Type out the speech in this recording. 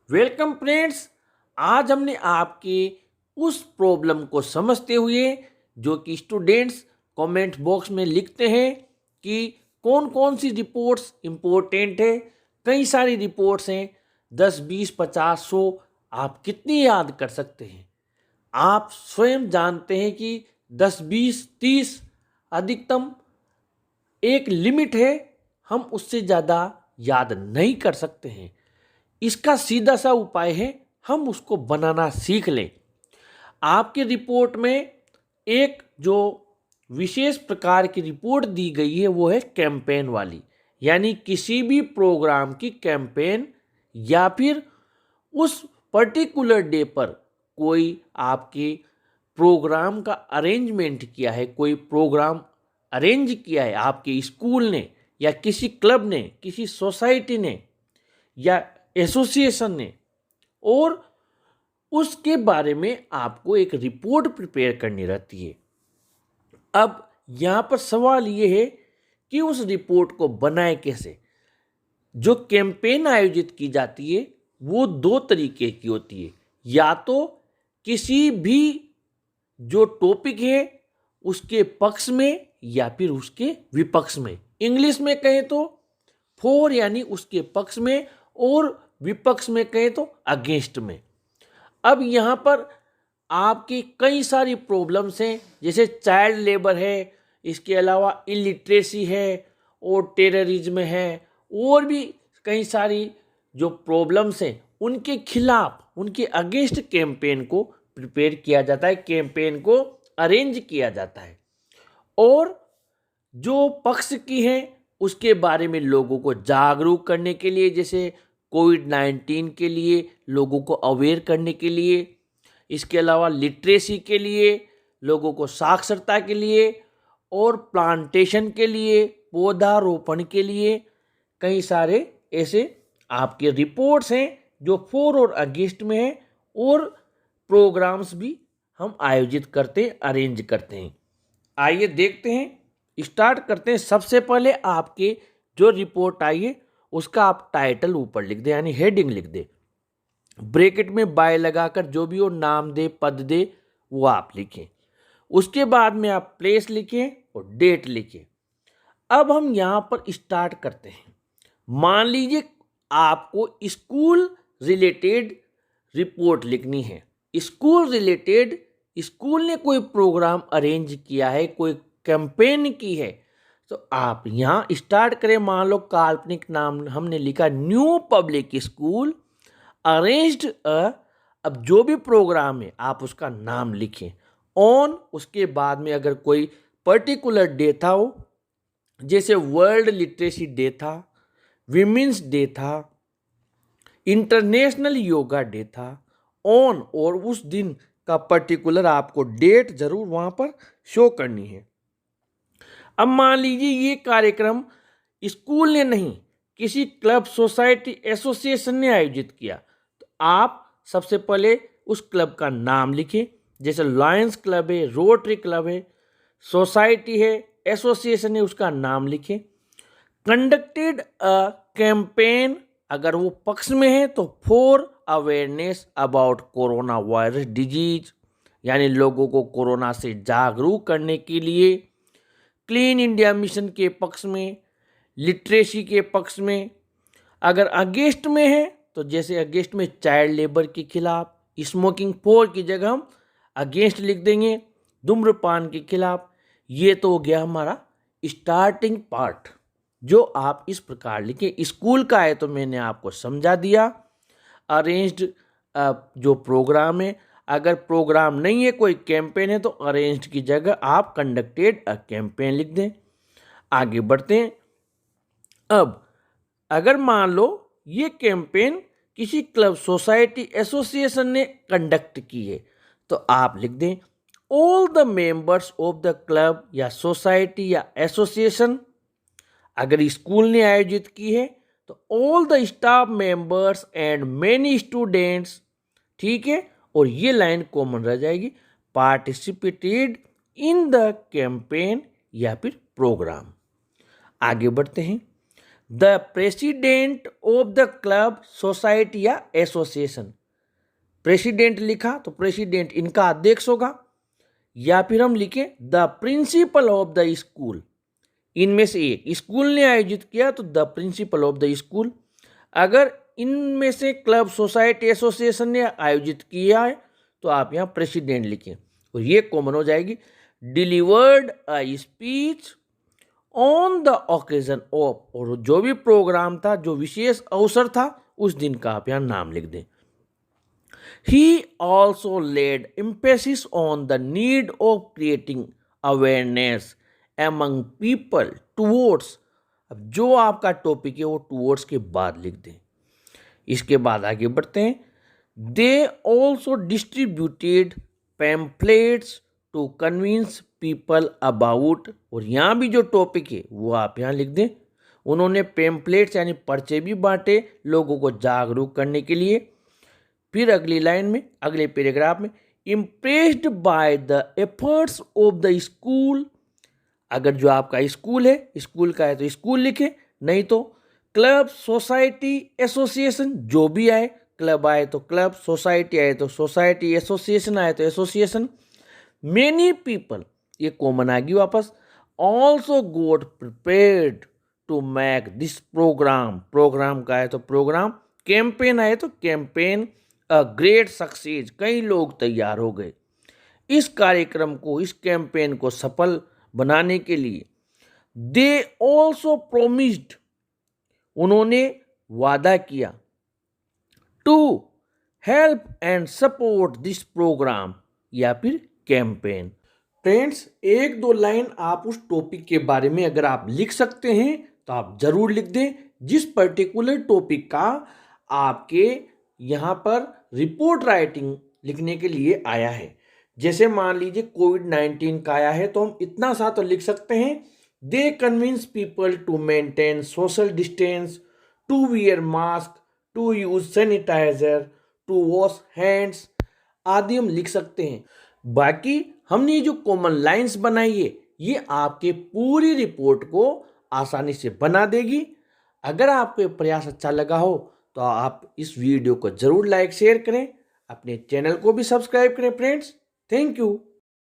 Welcome friends. आज हमने आपके उस प्रॉब्लम को समझते हुए जो कि स्टूडेंट्स कमेंट बॉक्स में लिखते हैं कि कौन कौन सी रिपोर्ट्स इम्पोर्टेंट है। कई सारी रिपोर्ट्स हैं, 10 20 50 100। आप कितनी याद कर सकते हैं? आप स्वयं जानते हैं कि 10 20 30 अधिकतम एक लिमिट है, हम उससे ज़्यादा याद नहीं कर सकते हैं। इसका सीधा सा उपाय है, हम उसको बनाना सीख लें। आपके रिपोर्ट में एक जो विशेष प्रकार की रिपोर्ट दी गई है वो है कैंपेन वाली, यानी किसी भी प्रोग्राम की कैंपेन या फिर उस पर्टिकुलर डे पर कोई आपके प्रोग्राम का अरेंजमेंट किया है, कोई प्रोग्राम अरेंज किया है आपके स्कूल ने या किसी क्लब ने, किसी सोसाइटी ने या एसोसिएशन ने, और उसके बारे में आपको एक रिपोर्ट प्रिपेयर करनी रहती है। अब यहाँ पर सवाल ये है कि उस रिपोर्ट को बनाए कैसे। जो कैंपेन आयोजित की जाती है वो दो तरीके की होती है, या तो किसी भी जो टॉपिक है उसके पक्ष में या फिर उसके विपक्ष में। इंग्लिश में कहें तो फॉर यानी उसके पक्ष में, और विपक्ष में कहें तो अगेंस्ट में। अब यहाँ पर आपकी कई सारी प्रॉब्लम्स हैं, जैसे चाइल्ड लेबर है, इसके अलावा इलिटरेसी है और टेररिज्म है, और भी कई सारी जो प्रॉब्लम्स हैं उनके खिलाफ, उनके अगेंस्ट कैंपेन को प्रिपेयर किया जाता है, कैंपेन को अरेंज किया जाता है। और जो पक्ष की है उसके बारे में लोगों को जागरूक करने के लिए, जैसे कोविड-19 के लिए लोगों को अवेयर करने के लिए, इसके अलावा लिटरेसी के लिए, लोगों को साक्षरता के लिए, और प्लांटेशन के लिए, पौधारोपण के लिए, कई सारे ऐसे आपके रिपोर्ट्स हैं जो फॉर और अगेंस्ट में हैं, और प्रोग्राम्स भी हम आयोजित करते हैं, अरेंज करते हैं। आइए देखते हैं, स्टार्ट करते हैं। सबसे पहले आपके जो रिपोर्ट आई है उसका आप टाइटल ऊपर लिख दें, यानी हेडिंग लिख दें। ब्रैकेट में बाय लगाकर जो भी वो नाम दे, पद दे, वो आप लिखें। उसके बाद में आप प्लेस लिखें और डेट लिखें। अब हम यहाँ पर स्टार्ट करते हैं। मान लीजिए आपको स्कूल रिलेटेड रिपोर्ट लिखनी है। स्कूल रिलेटेड, स्कूल ने कोई प्रोग्राम अरेंज किया है, कोई कैंपेन की है, तो आप यहाँ स्टार्ट करें। मान लो काल्पनिक नाम हमने लिखा न्यू पब्लिक स्कूल अरेंज्ड अब जो भी प्रोग्राम है आप उसका नाम लिखें ऑन। उसके बाद में अगर कोई पर्टिकुलर डे था हो, जैसे वर्ल्ड लिटरेसी डे था, विमेंस डे था, इंटरनेशनल योगा डे था, ऑन, और उस दिन का पर्टिकुलर आपको डेट जरूर वहां पर शो करनी है। अब मान लीजिए ये कार्यक्रम स्कूल ने नहीं, किसी क्लब, सोसाइटी, एसोसिएशन ने आयोजित किया, तो आप सबसे पहले उस क्लब का नाम लिखें। जैसे लायंस क्लब है, रोटरी क्लब है, सोसाइटी है, एसोसिएशन है, उसका नाम लिखें। कंडक्टेड अ कैंपेन, अगर वो पक्ष में है तो for awareness about corona virus disease, यानी लोगों को कोरोना से जागरूक करने के लिए। क्लीन इंडिया मिशन के पक्ष में, लिटरेसी के पक्ष में। अगर अगेंस्ट में है तो जैसे अगेंस्ट में चाइल्ड लेबर के खिलाफ, स्मोकिंग फॉर की जगह हम अगेंस्ट लिख देंगे, धूम्रपान के खिलाफ। ये तो हो गया हमारा स्टार्टिंग पार्ट, जो आप इस प्रकार लिखें। स्कूल का है तो मैंने आपको समझा दिया। अरेंज्ड जो प्रोग्राम है, अगर प्रोग्राम नहीं है, कोई कैंपेन है, तो अरेंज्ड की जगह आप कंडक्टेड अ कैंपेन लिख दें। आगे बढ़ते हैं। अब अगर मान लो ये कैंपेन किसी क्लब, सोसाइटी, एसोसिएशन ने कंडक्ट की है, तो आप लिख दें all the members of the club या सोसाइटी या एसोसिएशन। अगर स्कूल ने आयोजित की है तो all the staff members and many students, ठीक है, और ये लाइन कॉमन रह जाएगी, पार्टिसिपेटेड इन द कैंपेन या फिर प्रोग्राम। आगे बढ़ते हैं। The president of the club, society या एसोसिएशन। प्रेसिडेंट लिखा तो प्रेसिडेंट इनका अध्यक्ष होगा, या फिर हम लिखें the principle of the school, इनमें से एक। स्कूल ने आयोजित किया तो the principle of the school. अगर इनमें से क्लब, सोसाइटी, एसोसिएशन ने आयोजित किया है तो आप यहाँ प्रेसिडेंट लिखें और ये कॉमन हो जाएगी। Delivered a speech on the occasion of, और जो भी प्रोग्राम था, जो विशेष अवसर था, उस दिन का आप यहाँ नाम लिख दें। He also laid emphasis on the need of creating awareness among people towards. अब जो आपका टॉपिक है वो टूवर्ड्स के बाद लिख दें। इसके बाद आगे बढ़ते हैं। They also distributed pamphlets to convince people about, और यहाँ भी जो टॉपिक है वो आप यहाँ लिख दें। उन्होंने पैम्पलेट्स यानी पर्चे भी बांटे लोगों को जागरूक करने के लिए। फिर अगली लाइन में, अगले पैराग्राफ में, impressed by the efforts of the school. अगर जो आपका स्कूल है, स्कूल का है तो स्कूल लिखे, नहीं तो क्लब, सोसाइटी, एसोसिएशन, जो भी आए, क्लब आए तो क्लब, सोसाइटी आए तो सोसाइटी, एसोसिएशन आए तो एसोसिएशन। मेनी पीपल, ये कॉमन आ गई वापस। Also got prepared to make this programme, programme का है तो प्रोग्राम, कैंपेन आए तो कैंपेन अ ग्रेट सक्सेस, कई लोग तैयार हो गए। इस कार्यक्रम को, इस कैंपेन को सफल बनाने के लिए दे ऑल्सो प्रोमिस्ड, उन्होंने वादा किया, to help and support this programme या फिर कैंपेन। फ्रेंड्स, एक दो लाइन आप उस टॉपिक के बारे में अगर आप लिख सकते हैं तो आप जरूर लिख दें, जिस पर्टिकुलर टॉपिक का आपके यहाँ पर रिपोर्ट राइटिंग लिखने के लिए आया है। जैसे मान लीजिए कोविड-19 का आया है तो हम इतना सा तो लिख सकते हैं, they convince people to maintain social distance, to wear mask, to use sanitiser, to wash hands आदि हम लिख सकते हैं। बाकी हमने जो कॉमन लाइंस बनाई है ये आपके पूरी रिपोर्ट को आसानी से बना देगी। अगर आपको ये प्रयास अच्छा लगा हो तो आप इस वीडियो को जरूर लाइक शेयर करें, अपने चैनल को भी सब्सक्राइब करें फ्रेंड्स। Thank you.